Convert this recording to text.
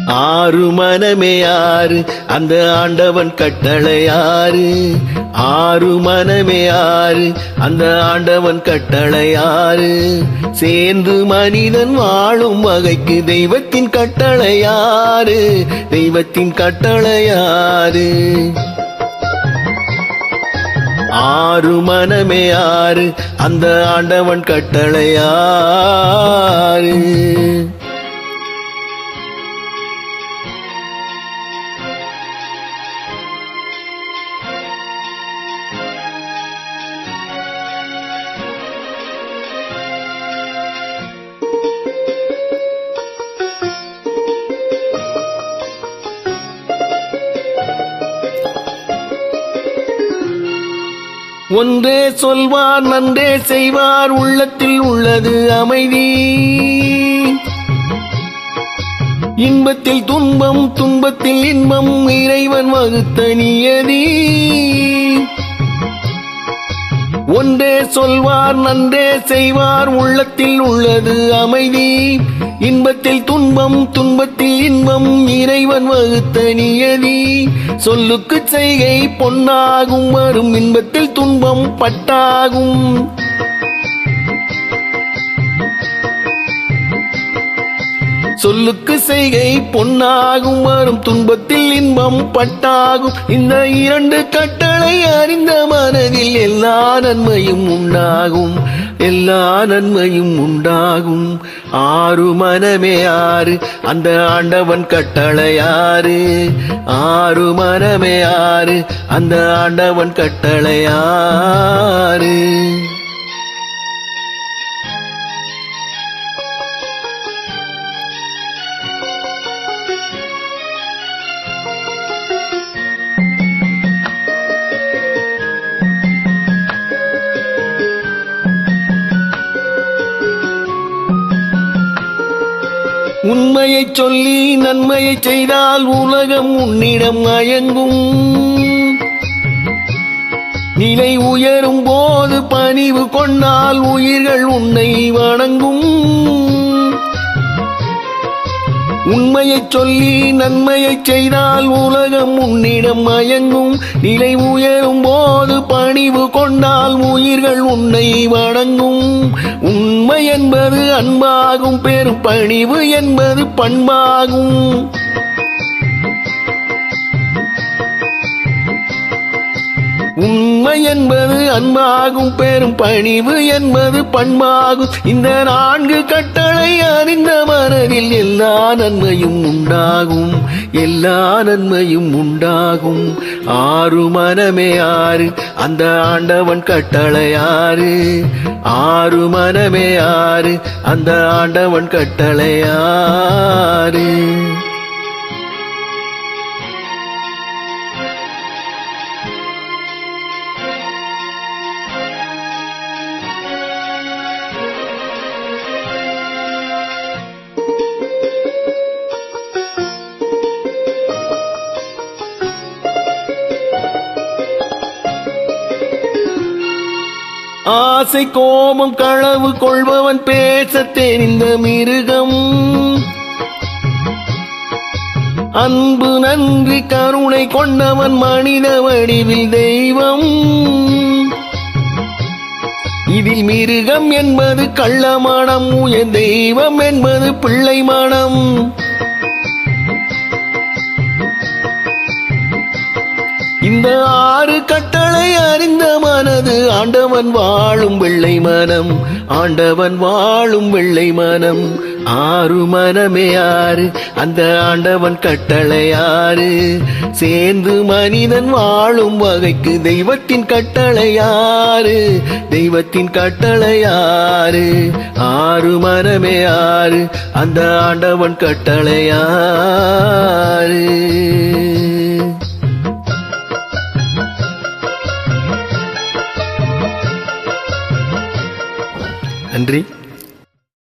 ஆறு மனமே ஆறு அந்த ஆண்டவன் கட்டளையாறு. ஆறு மனமே ஆறு அந்த ஆண்டவன் கட்டளையாறு. சேர்ந்து மனிதன் வாழும் வகைக்கு தெய்வத்தின் கட்டளையாறு. தெய்வத்தின் கட்டளையாறு. ஆறு மனமே ஆறு அந்த ஆண்டவன் கட்டளையாறு. ஒன்றே சொல்வார் நன்றே செய்வார் உள்ளத்தில் உள்ளது அமைதி. இன்பத்தில் துன்பம் துன்பத்தில் இன்பம் இறைவன் வகுத்த நியதி. ஒன்றே சொல்வார் நன்றே செய்வார் உள்ளத்தில் உள்ளது அமைதி. இன்பத்தில் துன்பம் துன்பத்தில் இன்பம் இறைவன் வகுத்த நியதி. சொல்லுக்கு செய்கை பொன்னாகும் வரும் இன்பத்தில் துன்பம் பட்டாகும். சொல்லுக்கு செய்கை பொன்னாகும் வரும் துன்பத்தில் இன்பம் பட்டாகும். இந்த இரண்டு கட்டளை அறிந்த மனதில் எல்லா நன்மையும் உண்டாகும். எல்லா நன்மையும் உண்டாகும். ஆறு மனமே ஆறு அந்த ஆண்டவன் கட்டளையாறு. ஆறு மனமே ஆறு அந்த ஆண்டவன் கட்டளையாறு. உண்மையை சொல்லி நன்மையை செய்தால் உலகம் உன்னிடம் மயங்கும். நிலை உயரும் போது பணிவு கொண்டால் உயிர்கள் உன்னை வணங்கும். உண்மையை சொல்லி நன்மையை செய்தால் உலகம் உன்னிடம் மயங்கும். நிலை உயரும் போது பணிவு கொண்டால் உயிர்கள் உன்னை வணங்கும். உண்மை என்பது அன்பாகும் பெரும் பணிவு என்பது பண்பாகும். உண்மை என்பது அன்பாகும் பெரும் பணிவு என்பது பண்பாகும். இந்த நான்கு கட்டளை அறிந்த மனதில் எல்லா நன்மையும் உண்டாகும். எல்லா நன்மையும் உண்டாகும். ஆறு மனமே ஆறு அந்த ஆண்டவன் கட்டளையாறு. ஆறு மனமே ஆறு அந்த ஆண்டவன் கட்டளையாறு. ஆசை கோபம் களவு கொள்பவன் பேச தெரிந்த மிருகம். அன்பு நன்றி கருணை கொண்டவன் மனித வடிவில் தெய்வம். இதில் மிருகம் என்பது கள்ளமனம் உயர் தெய்வம் என்பது பிள்ளை மனம். இந்த ஆறு கட்டளை அறிந்த மனது ஆண்டவன் வாழும் வெள்ளை மனம். ஆண்டவன் வாழும் வெள்ளை மனம். ஆறு மனமே ஆறு அந்த ஆண்டவன் கட்டளையாறு. சேர்ந்து மனிதன் வாழும் வகைக்கு தெய்வத்தின் கட்டளையாறு. தெய்வத்தின் கட்டளையாறு. ஆறு மனமே ஆறு அந்த ஆண்டவன் கட்டளையாறு. நன்றி.